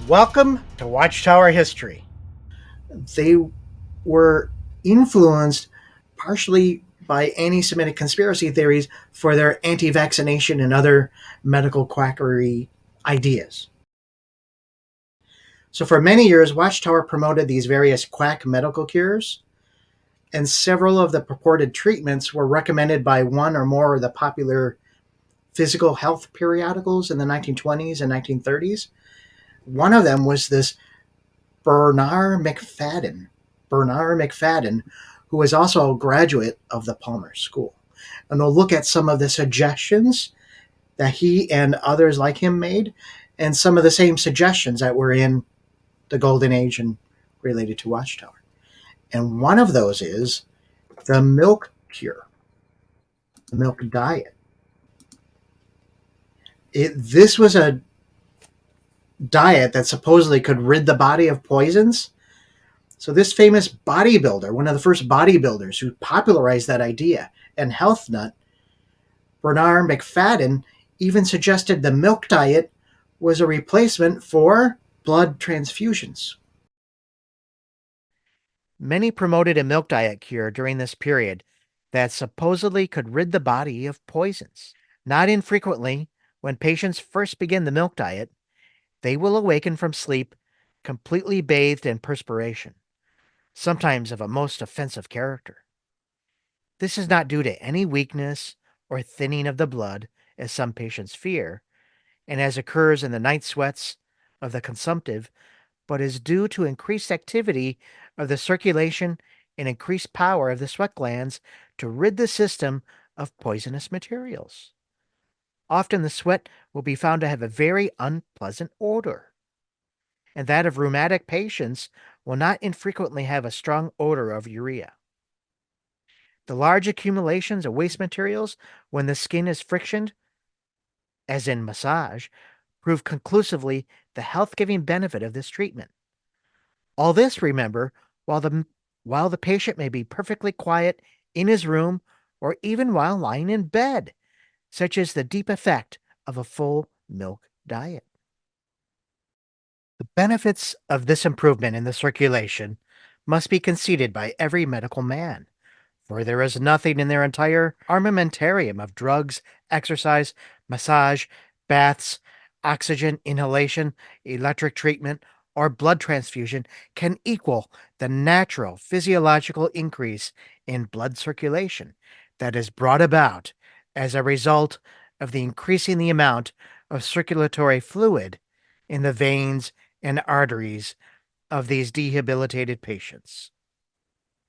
Welcome to Watchtower History. They were influenced partially by anti-Semitic conspiracy theories for their anti-vaccination and other medical quackery ideas. So for many years, Watchtower promoted these various quack medical cures, and several of the purported treatments were recommended by one or more of the popular physical health periodicals in the 1920s and 1930s. One of them was this Bernard McFadden, who was also a graduate of the Palmer School. And we'll look at some of the suggestions that he and others like him made, and some of the same suggestions that were in the Golden Age and related to Watchtower. And one of those is the milk cure, the milk diet. This was a diet that supposedly could rid the body of poisons. So this famous bodybuilder, one of the first bodybuilders who popularized that idea, and health nut, Bernard McFadden, even suggested the milk diet was a replacement for blood transfusions. Many promoted a milk diet cure during this period that supposedly could rid the body of poisons. Not infrequently, when patients first begin the milk diet, they will awaken from sleep completely bathed in perspiration, sometimes of a most offensive character. This is not due to any weakness or thinning of the blood, as some patients fear, and as occurs in the night sweats of the consumptive, but is due to increased activity of the circulation and increased power of the sweat glands to rid the system of poisonous materials. Often the sweat will be found to have a very unpleasant odor, and that of rheumatic patients will not infrequently have a strong odor of urea. The large accumulations of waste materials when the skin is frictioned, as in massage, prove conclusively the health-giving benefit of this treatment. All this, remember, while the patient may be perfectly quiet in his room or even while lying in bed. Such is the deep effect of a full milk diet. The benefits of this improvement in the circulation must be conceded by every medical man, for there is nothing in their entire armamentarium of drugs, exercise, massage, baths, oxygen inhalation, electric treatment, or blood transfusion can equal the natural physiological increase in blood circulation that is brought about as a result of the increasing the amount of circulatory fluid in the veins and arteries of these debilitated patients.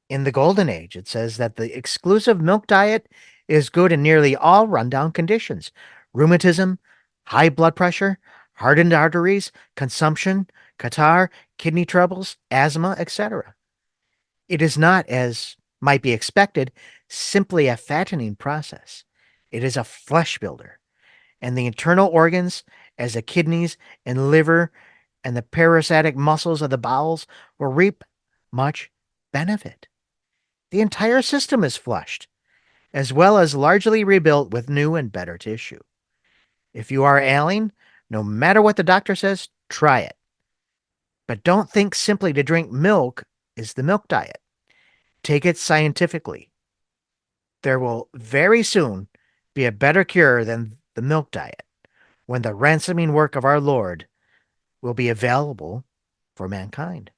In the Golden Age, it says that the exclusive milk diet is good in nearly all rundown conditions: rheumatism, high blood pressure, hardened arteries, consumption, catarrh, kidney troubles, asthma, etc. It is not, as might be expected, simply a fattening process. It is a flesh builder, and the internal organs, as the kidneys and liver and the parasitic muscles of the bowels, will reap much benefit. The entire system is flushed, as well as largely rebuilt with new and better tissue. If you are ailing, no matter what the doctor says, try it. But don't think simply to drink milk is the milk diet. Take it scientifically. There will very soon be a better cure than the milk diet when the ransoming work of our Lord will be available for mankind.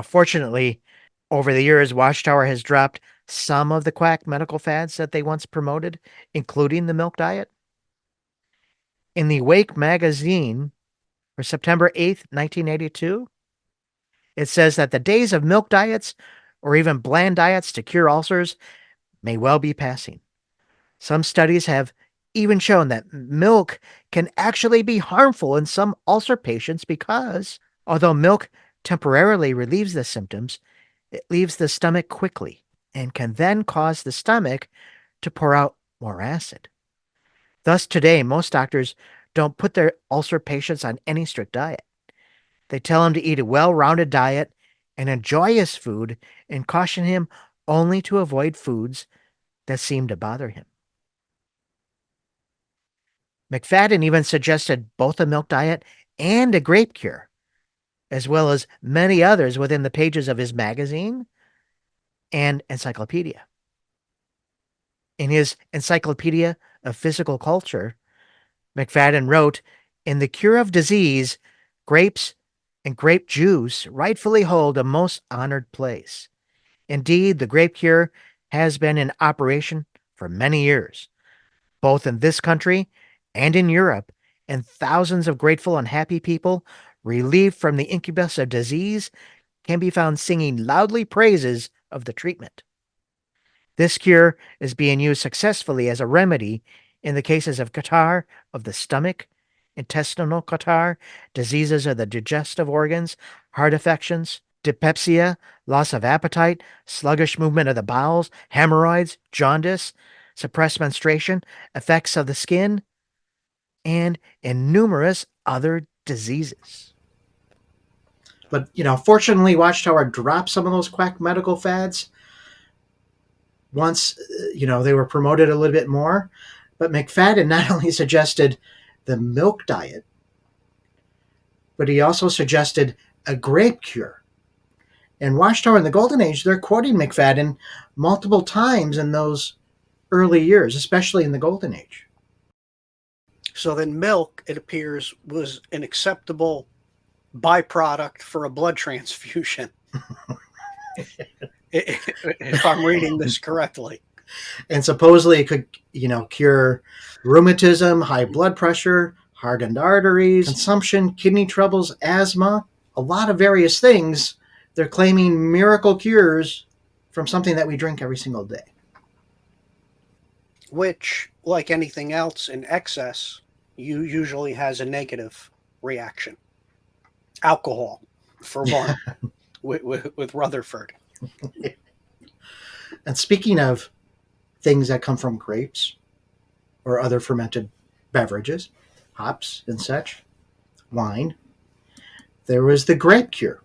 Fortunately, over the years, Watchtower has dropped some of the quack medical fads that they once promoted, including the milk diet. In the Wake magazine for September 8th, 1982, it says that the days of milk diets or even bland diets to cure ulcers may well be passing. Some studies have even shown that milk can actually be harmful in some ulcer patients because, although milk temporarily relieves the symptoms, it leaves the stomach quickly and can then cause the stomach to pour out more acid. Thus, today, most doctors don't put their ulcer patients on any strict diet. They tell him to eat a well-rounded diet and enjoy his food, and caution him only to avoid foods that seem to bother him. McFadden even suggested both a milk diet and a Grape Cure, as well as many others within the pages of his magazine and encyclopedia. In his Encyclopedia of Physical Culture, McFadden wrote, "In the cure of disease, grapes and grape juice rightfully hold a most honored place. Indeed, the grape cure has been in operation for many years, both in this country and in Europe, and thousands of grateful and happy people, relieved from the incubus of disease, can be found singing loudly praises of the treatment. This cure is being used successfully as a remedy in the cases of catarrh of the stomach, intestinal catarrh, diseases of the digestive organs, heart affections, dyspepsia, loss of appetite, sluggish movement of the bowels, hemorrhoids, jaundice, suppressed menstruation, effects of the skin, and in numerous other diseases." But, fortunately, Watchtower dropped some of those quack medical fads once, they were promoted a little bit more. But McFadden not only suggested the milk diet, but he also suggested a grape cure. And Watchtower in the Golden Age, they're quoting McFadden multiple times in those early years, especially in the Golden Age. So then milk, it appears, was an acceptable byproduct for a blood transfusion. If I'm reading this correctly. And supposedly it could, cure rheumatism, high blood pressure, hardened arteries, consumption, kidney troubles, asthma, a lot of various things. They're claiming miracle cures from something that we drink every single day. Which, like anything else in excess, usually has a negative reaction. Alcohol, for one, with Rutherford. And speaking of things that come from grapes or other fermented beverages, hops and such, wine, there was the grape cure.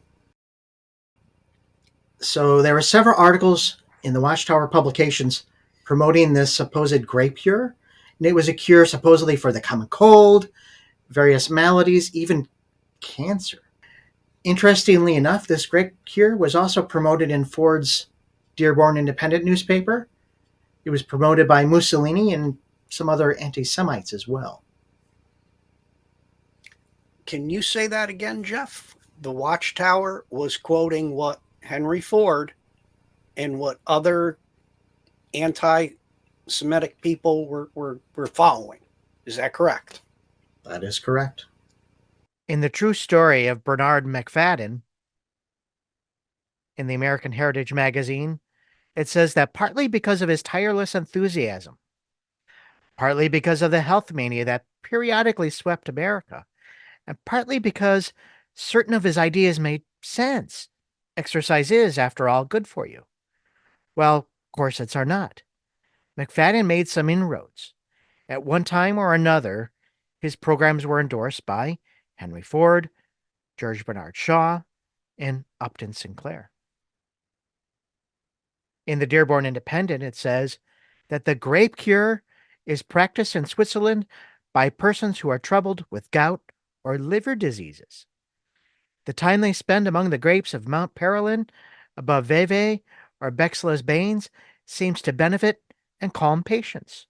So there were several articles in the Watchtower publications promoting this supposed grape cure. And it was a cure supposedly for the common cold, various maladies, even cancer. Interestingly enough, this grape cure was also promoted in Ford's Dearborn Independent newspaper. It was promoted by Mussolini and some other anti-Semites as well. Can you say that again, Jeff? The Watchtower was quoting what Henry Ford and what other anti-Semitic people were following. Is that correct? That is correct. In the true story of Bernard McFadden, in the American Heritage magazine, it says that partly because of his tireless enthusiasm, partly because of the health mania that periodically swept America, and partly because certain of his ideas made sense. Exercise is, after all, good for you. Well, corsets are not. McFadden made some inroads. At one time or another, his programs were endorsed by Henry Ford, George Bernard Shaw, and Upton Sinclair. In the Dearborn Independent, it says that the grape cure is practiced in Switzerland by persons who are troubled with gout or liver diseases. The time they spend among the grapes of Mount Parolin, above Vevey, or Bexla's Bains seems to benefit and calm patients.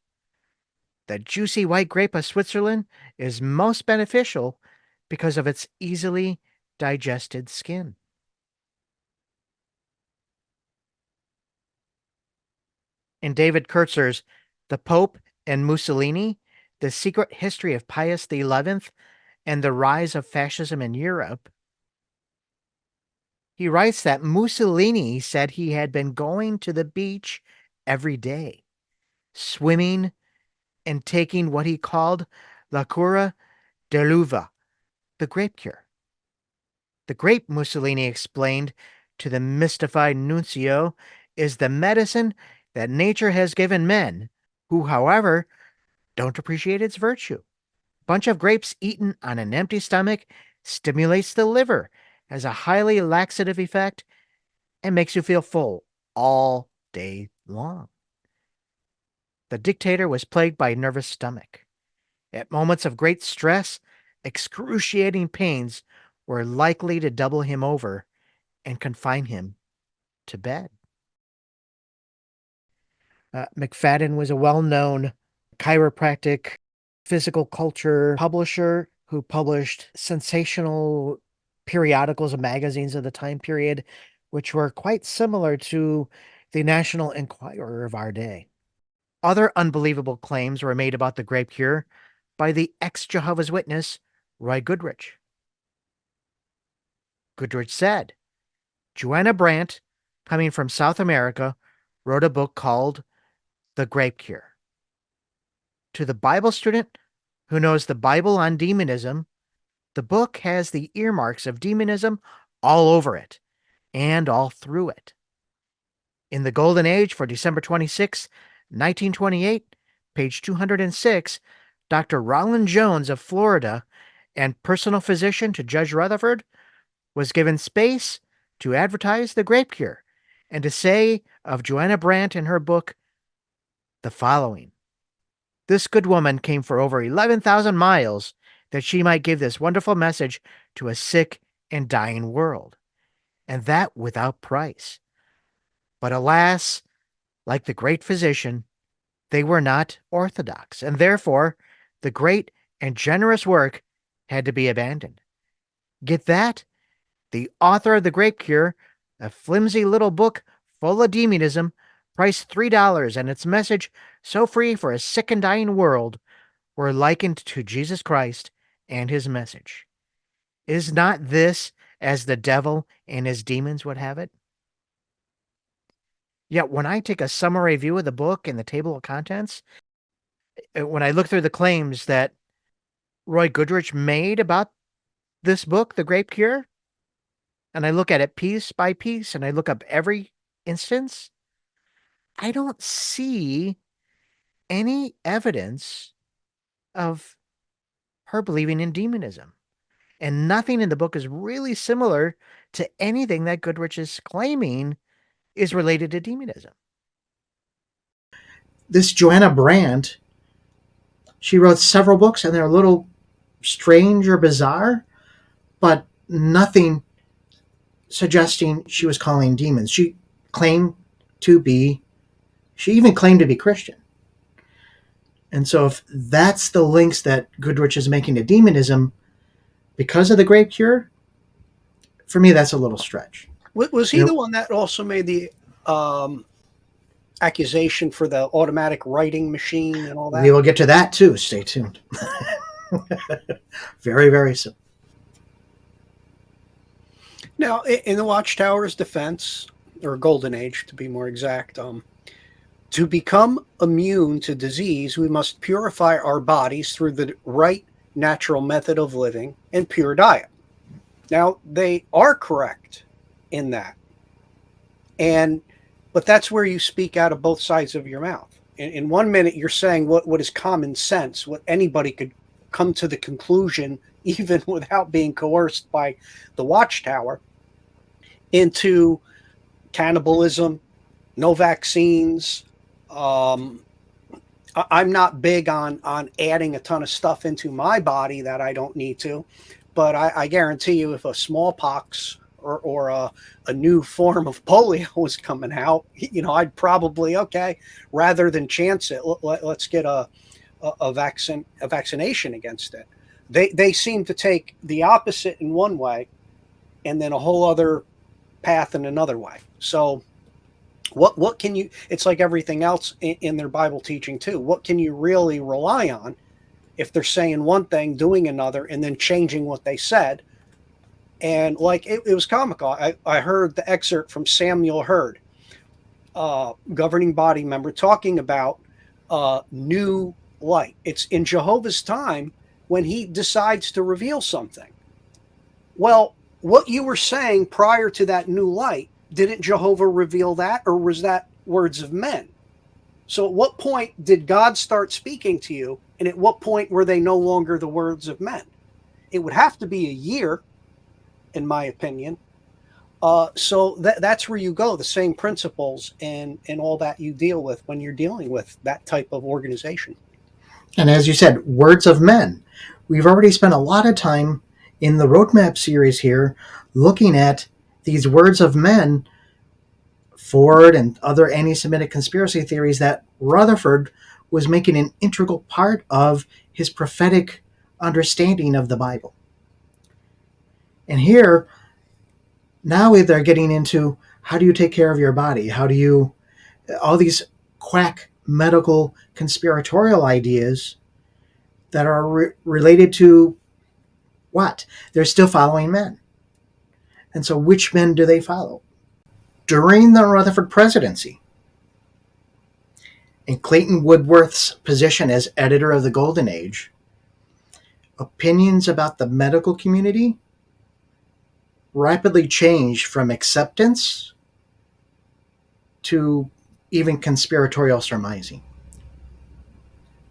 The juicy white grape of Switzerland is most beneficial because of its easily digested skin. In David Kurtzer's The Pope and Mussolini, The Secret History of Pius XI and the Rise of Fascism in Europe, he writes that Mussolini said he had been going to the beach every day, swimming and taking what he called la cura dell'uva, the grape cure. The grape, Mussolini explained to the mystified nuncio, is the medicine that nature has given men, who, however, don't appreciate its virtue. A bunch of grapes eaten on an empty stomach stimulates the liver, has a highly laxative effect, and makes you feel full all day long. The dictator was plagued by a nervous stomach. At moments of great stress, excruciating pains were likely to double him over and confine him to bed. McFadden was a well-known chiropractic physical culture publisher who published sensational periodicals and magazines of the time period, which were quite similar to the National Enquirer of our day. Other unbelievable claims were made about the Grape Cure by the ex-Jehovah's Witness, Roy Goodrich. Goodrich said, Joanna Brandt, coming from South America, wrote a book called The Grape Cure. To the Bible student who knows the Bible on demonism, the book has the earmarks of demonism all over it and all through it. In the Golden Age for December 26, 1928, page 206, Dr. Rollin Jones of Florida and personal physician to Judge Rutherford was given space to advertise the Grape Cure and to say of Joanna Brandt in her book the following. This good woman came for over 11,000 miles that she might give this wonderful message to a sick and dying world, and that without price. But alas, like the great physician, they were not orthodox, and therefore the great and generous work had to be abandoned. Get that? The author of The Grape Cure, a flimsy little book full of demonism, priced $3, and its message so free for a sick and dying world, were likened to Jesus Christ and his message. Is not this as the devil and his demons would have it? Yet when I take a summary view of the book and the table of contents, when I look through the claims that Roy Goodrich made about this book, The Grape Cure, and I look at it piece by piece and I look up every instance, I don't see any evidence of her believing in demonism. And nothing in the book is really similar to anything that Goodrich is claiming is related to demonism. This Joanna Brandt, she wrote several books, and they're a little strange or bizarre, but nothing suggesting she was calling demons. She even claimed to be Christian. And so if that's the links that Goodrich is making to demonism because of the Grape Cure, for me, that's a little stretch. Was he the one that also made the accusation for the automatic writing machine and all that? We will get to that too. Stay tuned. Very, very soon. Now, in the Watchtower's defense, or Golden Age to be more exact, to become immune to disease, we must purify our bodies through the right natural method of living and pure diet. Now, they are correct in that. But that's where you speak out of both sides of your mouth. In 1 minute, you're saying what is common sense, what anybody could come to the conclusion, even without being coerced by the Watchtower, into cannibalism, no vaccines. I'm not big on adding a ton of stuff into my body that I don't need to, but I guarantee you if a smallpox or a new form of polio was coming out, I'd probably, okay, rather than chance it, let's get a vaccination against it. They seem to take the opposite in one way and then a whole other path in another way. So what can you, it's like everything else in their Bible teaching too. What can you really rely on if they're saying one thing, doing another, and then changing what they said? And like, it was comical. I heard the excerpt from Samuel Hurd, governing body member, talking about new light. It's in Jehovah's time when he decides to reveal something. Well, what you were saying prior to that new light, didn't Jehovah reveal that, or was that words of men? So at what point did God start speaking to you, and at what point were they no longer the words of men? It would have to be a year, in my opinion. So that's where you go, the same principles and all that you deal with when you're dealing with that type of organization. And as you said, words of men. we've already spent a lot of time in the Roadmap series here looking at these words of men, Ford and other anti Semitic conspiracy theories that Rutherford was making an integral part of his prophetic understanding of the Bible. And here, now they're getting into how do you take care of your body? How do you, all these quack medical conspiratorial ideas that are related to what? They're still following men. And so, which men do they follow? During the Rutherford presidency, in Clayton Woodworth's position as editor of the Golden Age, opinions about the medical community rapidly changed from acceptance to even conspiratorial surmising.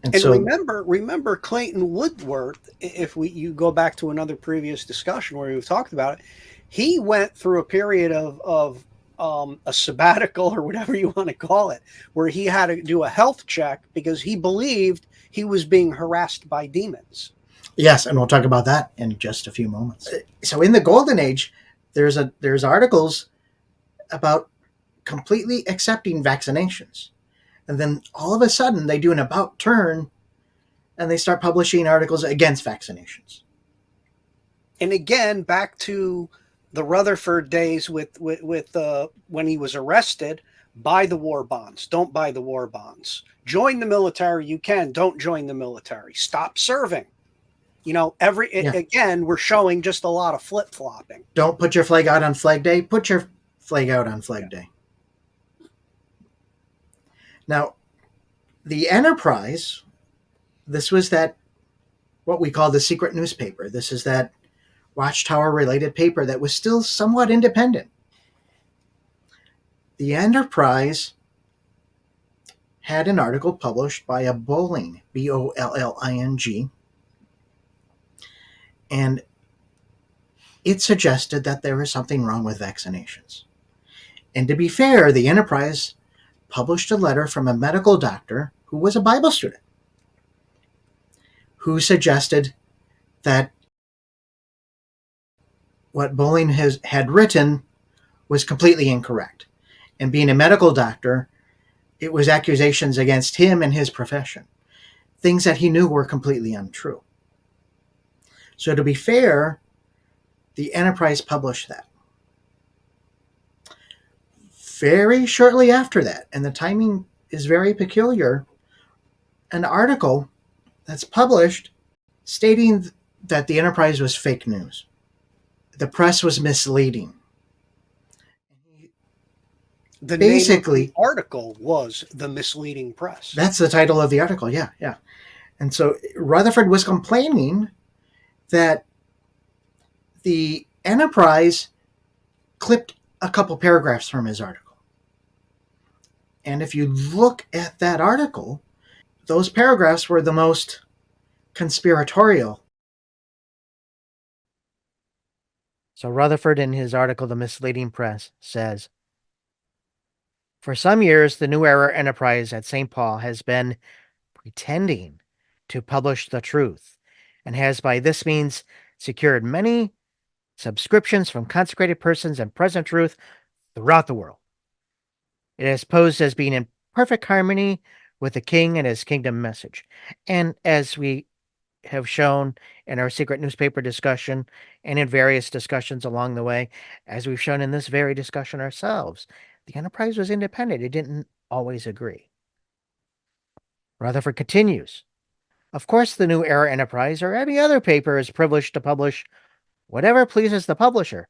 And so, remember Clayton Woodworth, if you go back to another previous discussion where we've talked about it, he went through a period of a sabbatical or whatever you want to call it, where he had to do a health check because he believed he was being harassed by demons. Yes, and we'll talk about that in just a few moments. So in the Golden Age, there's articles about completely accepting vaccinations. And then all of a sudden they do an about turn and they start publishing articles against vaccinations. And again, back to the Rutherford days with when he was arrested, buy the war bonds, don't buy the war bonds. Join the military, you can, don't join the military. Stop serving. You know, again, we're showing just a lot of flip-flopping. Don't put your flag out on Flag Day, put your flag out on Flag Day. Now, the Enterprise, this was that, what we call the secret newspaper. This is that Watchtower related paper that was still somewhat independent. The Enterprise had an article published by a Bolling, Bolling, and it suggested that there was something wrong with vaccinations. And to be fair, the Enterprise published a letter from a medical doctor who was a Bible student, who suggested that what Bolling had written was completely incorrect. And being a medical doctor, it was accusations against him and his profession, things that he knew were completely untrue. So to be fair, the Enterprise published that. Very shortly after that, and the timing is very peculiar, an article that's published stating that the Enterprise was fake news. The press was misleading. The basically name of the article was The Misleading Press. That's the title of the article, yeah. And so Rutherford was complaining that the Enterprise clipped a couple paragraphs from his article. And if you look at that article, those paragraphs were the most conspiratorial. So Rutherford, in his article, The Misleading Press, says, for some years, the New Era Enterprise at St. Paul has been pretending to publish the truth and has by this means secured many subscriptions from consecrated persons and present truth throughout the world. It is posed as being in perfect harmony with the king and his kingdom message. And as we have shown in our secret newspaper discussion and in various discussions along the way, as we've shown in this very discussion ourselves, the Enterprise was independent. It didn't always agree. Rutherford continues, of course, the New Era Enterprise or any other paper is privileged to publish whatever pleases the publisher,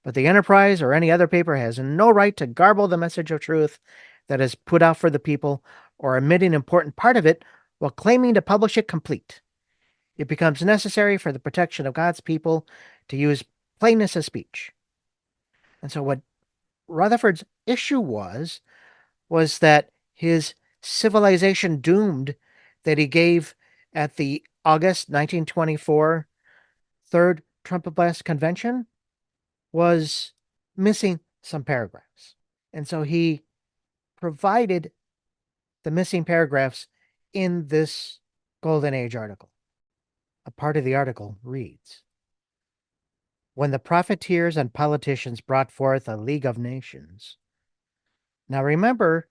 but the Enterprise or any other paper has no right to garble the message of truth that is put out for the people or omit an important part of it while claiming to publish it complete. It becomes necessary for the protection of God's people to use plainness of speech. And so what Rutherford's issue was that his civilization doomed that he gave at the August 1924 Third Trumpet Blast Convention was missing some paragraphs. And so he provided the missing paragraphs in this Golden Age article A part of the article reads, when the profiteers and politicians brought forth a League of Nations. Now remember,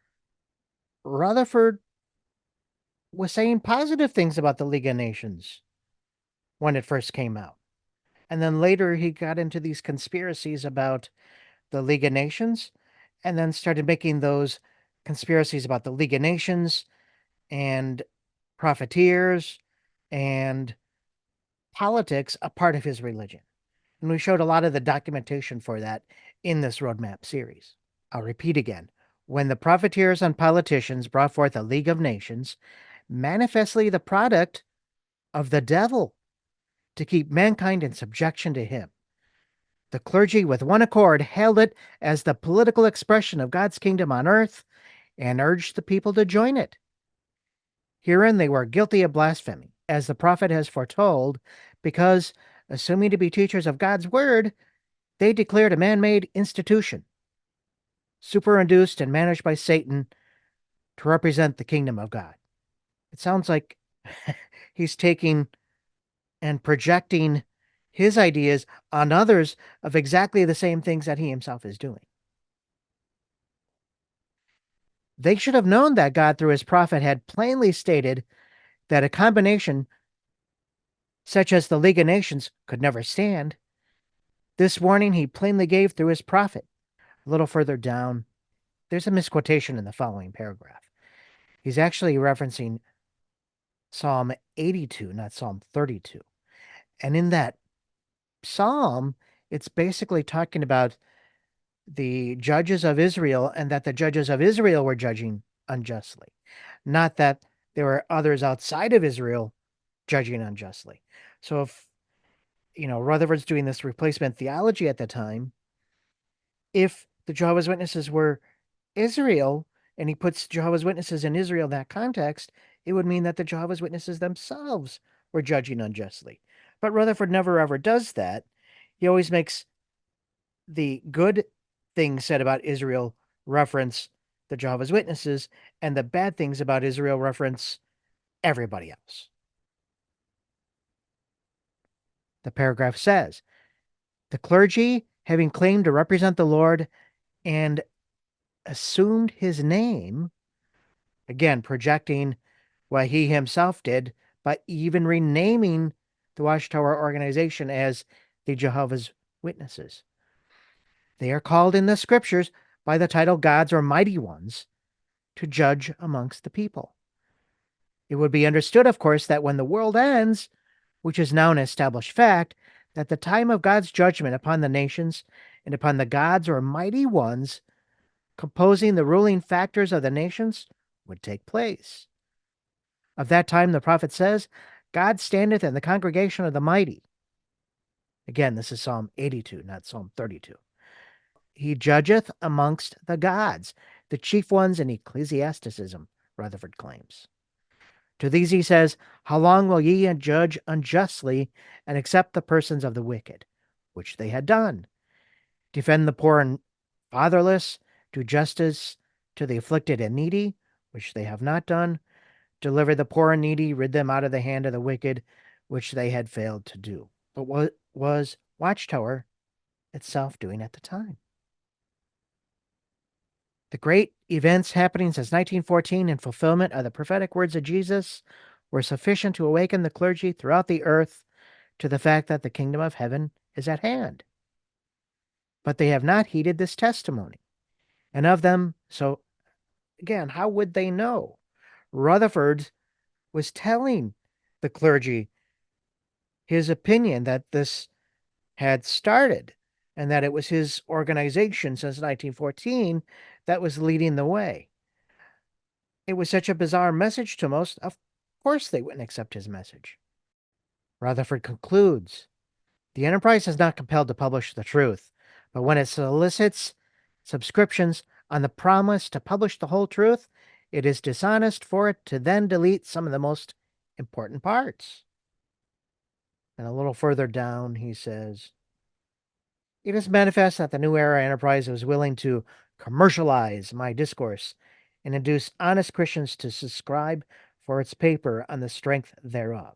Rutherford was saying positive things about the League of Nations when it first came out. And then later he got into these conspiracies about the League of Nations and then started making those conspiracies about the League of Nations and profiteers and politics a part of his religion. And we showed a lot of the documentation for that in this roadmap series. I'll repeat again. When the profiteers and politicians brought forth a League of Nations, manifestly the product of the devil, to keep mankind in subjection to him, the clergy with one accord hailed it as the political expression of God's kingdom on earth and urged the people to join it. Herein they were guilty of blasphemy, as the prophet has foretold, because, assuming to be teachers of God's word, they declared a man-made institution, superinduced and managed by Satan to represent the kingdom of God. It sounds like he's taking and projecting his ideas on others of exactly the same things that he himself is doing. They should have known that God, through his prophet, had plainly stated that a combination such as the League of Nations could never stand. This warning he plainly gave through his prophet. A little further down, there's a misquotation in the following paragraph. He's actually referencing Psalm 82, not Psalm 32. And in that psalm, it's basically talking about the judges of Israel and that the judges of Israel were judging unjustly, not that there were others outside of Israel judging unjustly. So if, Rutherford's doing this replacement theology at the time, if the Jehovah's Witnesses were Israel and he puts Jehovah's Witnesses in Israel in that context, it would mean that the Jehovah's Witnesses themselves were judging unjustly. But Rutherford never ever does that. He always makes the good things said about Israel reference the Jehovah's Witnesses, and the bad things about Israel reference everybody else. The paragraph says, the clergy, having claimed to represent the Lord and assumed his name, again, projecting what he himself did, but even renaming the Watchtower organization as the Jehovah's Witnesses. They are called in the scriptures by the title gods or mighty ones to judge amongst the people. It would be understood, of course, that when the world ends, which is now an established fact, that the time of God's judgment upon the nations and upon the gods or mighty ones composing the ruling factors of the nations would take place. Of that time, the prophet says, God standeth in the congregation of the mighty. Again, this is Psalm 82, not Psalm 32. He judgeth amongst the gods, the chief ones in ecclesiasticism, Rutherford claims. To these he says, how long will ye judge unjustly and accept the persons of the wicked? Which they had done. Defend the poor and fatherless, do justice to the afflicted and needy, which they have not done. Deliver the poor and needy, rid them out of the hand of the wicked, which they had failed to do. But what was Watchtower itself doing at the time? The great events happening since 1914 in fulfillment of the prophetic words of Jesus were sufficient to awaken the clergy throughout the earth to the fact that the kingdom of heaven is at hand. But they have not heeded this testimony. And of them, so again, how would they know? Rutherford was telling the clergy his opinion that this had started and that it was his organization since 1914 that was leading the way. It was such a bizarre message to most, of course they wouldn't accept his message. Rutherford concludes, the enterprise is not compelled to publish the truth, but when it solicits subscriptions on the promise to publish the whole truth, it is dishonest for it to then delete some of the most important parts. And a little further down, he says, it is manifest that the New Era Enterprise was willing to commercialize my discourse and induce honest Christians to subscribe for its paper on the strength thereof.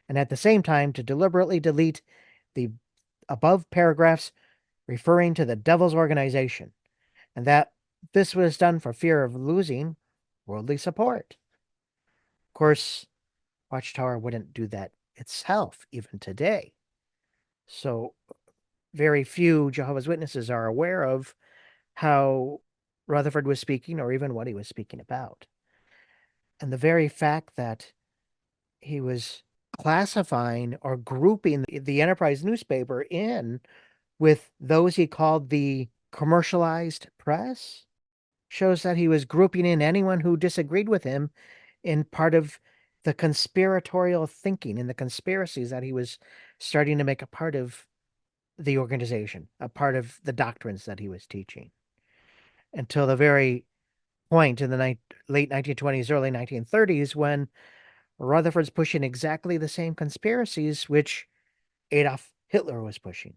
and at the same time to deliberately delete the above paragraphs referring to the devil's organization, and that this was done for fear of losing worldly support. Of course, Watchtower wouldn't do that itself even today. So very few Jehovah's Witnesses are aware of how Rutherford was speaking or even what he was speaking about. And the very fact that he was classifying or grouping the Enterprise newspaper in with those he called the commercialized press shows that he was grouping in anyone who disagreed with him in part of the conspiratorial thinking and the conspiracies that he was starting to make a part of the organization, a part of the doctrines that he was teaching. Until the very point in the late 1920s, early 1930s, when Rutherford's pushing exactly the same conspiracies which Adolf Hitler was pushing,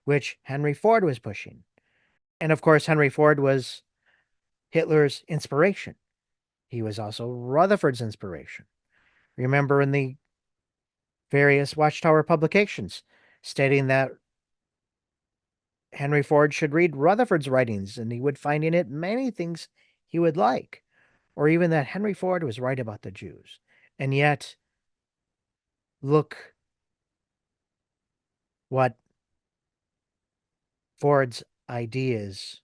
which Henry Ford was pushing. And of course, Henry Ford was Hitler's inspiration. He was also Rutherford's inspiration. Remember in the various Watchtower publications stating that Henry Ford should read Rutherford's writings and he would find in it many things he would like, or even that Henry Ford was right about the Jews. And yet, look what Ford's ideas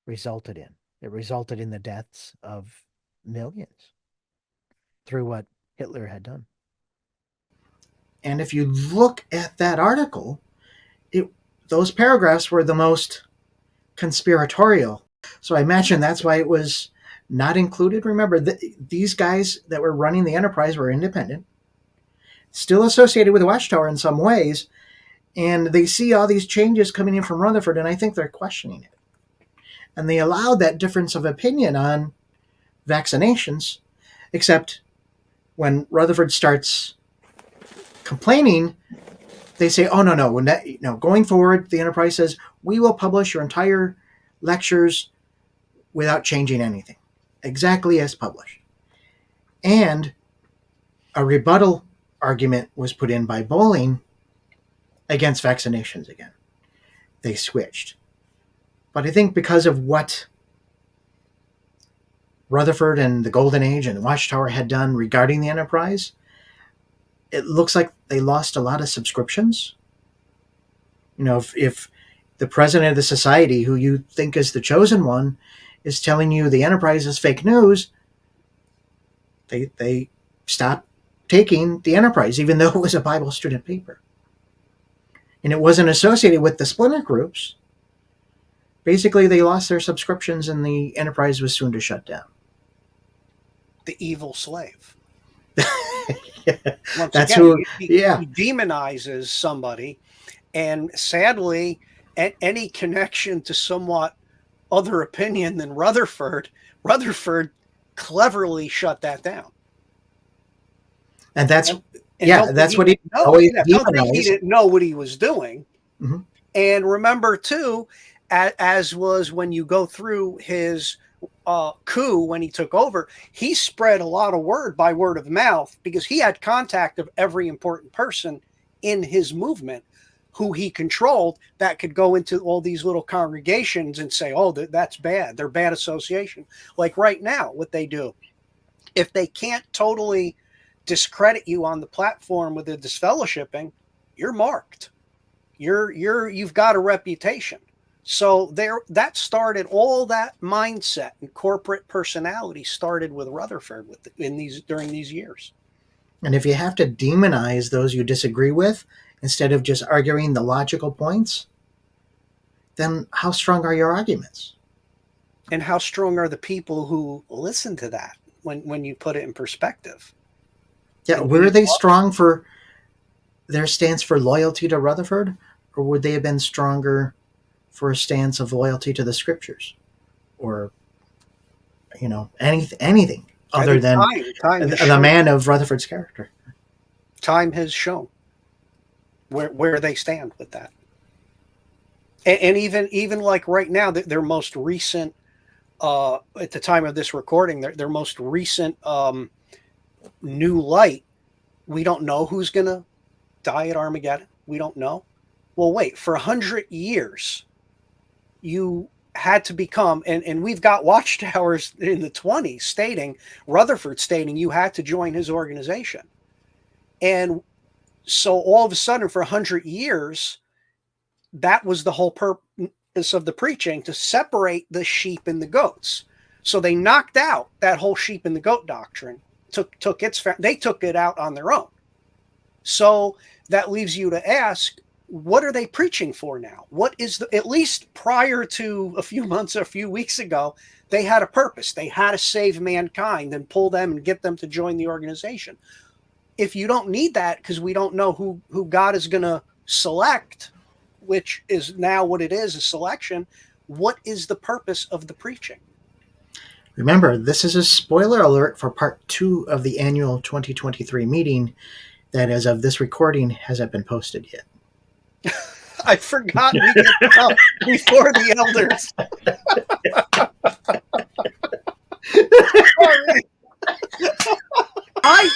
resulted in. It resulted in the deaths of millions through what Hitler had done. And if you look at that article, those paragraphs were the most conspiratorial. So I imagine that's why it was not included. Remember, these guys that were running the Enterprise were independent, still associated with the Watchtower in some ways, and they see all these changes coming in from Rutherford, and I think they're questioning it. And they allowed that difference of opinion on vaccinations, except when Rutherford starts complaining, they say, oh, no, going forward, the Enterprise says, we will publish your entire lectures without changing anything, exactly as published. And a rebuttal argument was put in by Bowling against vaccinations again. They switched. But I think because of what Rutherford and the Golden Age and the Watchtower had done regarding the Enterprise, it looks like they lost a lot of subscriptions. You know, if the president of the society, who you think is the chosen one, is telling you the Enterprise is fake news, they stopped taking the Enterprise, even though it was a Bible student paper. And it wasn't associated with the splinter groups. Basically, they lost their subscriptions and the Enterprise was soon to shut down. The evil slave. That's again, who, he demonizes somebody, and sadly, any connection to somewhat other opinion than Rutherford cleverly shut that down. And that's what he always demonized. He didn't know what he was doing. Mm-hmm. And remember, too, as was when you go through his coup when he took over, he spread a lot of word by word of mouth because he had contact of every important person in his movement who he controlled that could go into all these little congregations and say, oh, that's bad. They're bad association. Like right now, what they do, if they can't totally discredit you on the platform with the disfellowshipping, you're marked. You've got a reputation. So that started, all that mindset and corporate personality started with Rutherford during these years. And if you have to demonize those you disagree with instead of just arguing the logical points, then how strong are your arguments? And how strong are the people who listen to that when you put it in perspective? Yeah, were they strong for their stance for loyalty to Rutherford, or would they have been stronger for a stance of loyalty to the scriptures, or anything other than the man of Rutherford's character? Time has shown where they stand with that, and even like right now, their most recent, at the time of this recording, their most recent new light We don't know who's going to die at Armageddon. We don't know. Well, wait, for 100 years, you had to become, and we've got Watchtowers in the 20s stating, Rutherford stating you had to join his organization. And so all of a sudden for 100 years, that was the whole purpose of the preaching, to separate the sheep and the goats. So they knocked out that whole sheep and the goat doctrine, they took it out on their own. So that leaves you to ask, what are they preaching for now? What is at least prior to a few weeks ago, they had a purpose. They had to save mankind and pull them and get them to join the organization. If you don't need that, because we don't know who God is going to select, which is now what it is, a selection, what is the purpose of the preaching? Remember, this is a spoiler alert for part 2 of the annual 2023 meeting that, as of this recording, hasn't been posted yet. I forgot we get up before the elders. I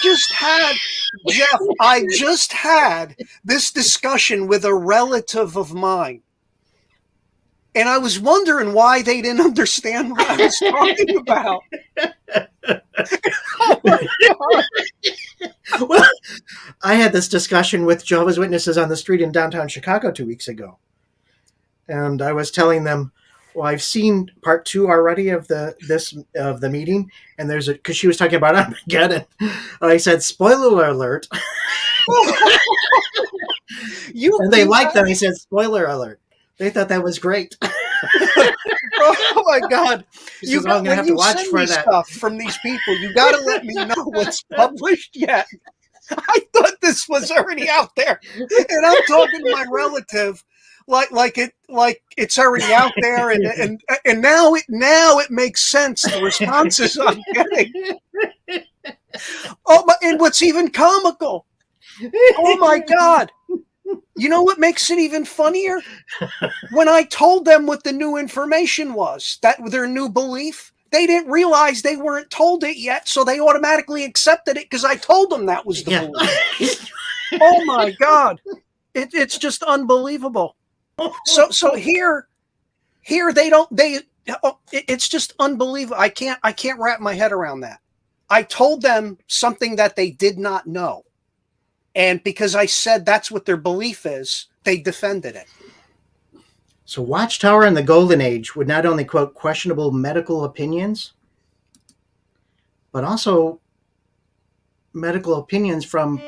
just had this discussion with a relative of mine. And I was wondering why they didn't understand what I was talking about. Oh my God. Well, I had this discussion with Jehovah's Witnesses on the street in downtown Chicago 2 weeks ago. And I was telling them, well, I've seen part 2 already of the meeting, and because she was talking about Armageddon. I said, spoiler alert. And they liked that I said spoiler alert. They thought that was great. Oh my God! I'm going to have to watch for that stuff from these people. You got to let me know what's published yet. I thought this was already out there, and I'm talking to my relative like it's already out there, and now it makes sense. The responses I'm getting. Oh, and what's even comical? Oh my God! You know what makes it even funnier? When I told them what the new information was, that their new belief, they didn't realize they weren't told it yet, so they automatically accepted it because I told them that was the belief. Oh my God. It's just unbelievable. So here it's just unbelievable. I can't wrap my head around that. I told them something that they did not know. And because I said that's what their belief is, they defended it. So Watchtower in the Golden Age would not only quote questionable medical opinions, but also medical opinions from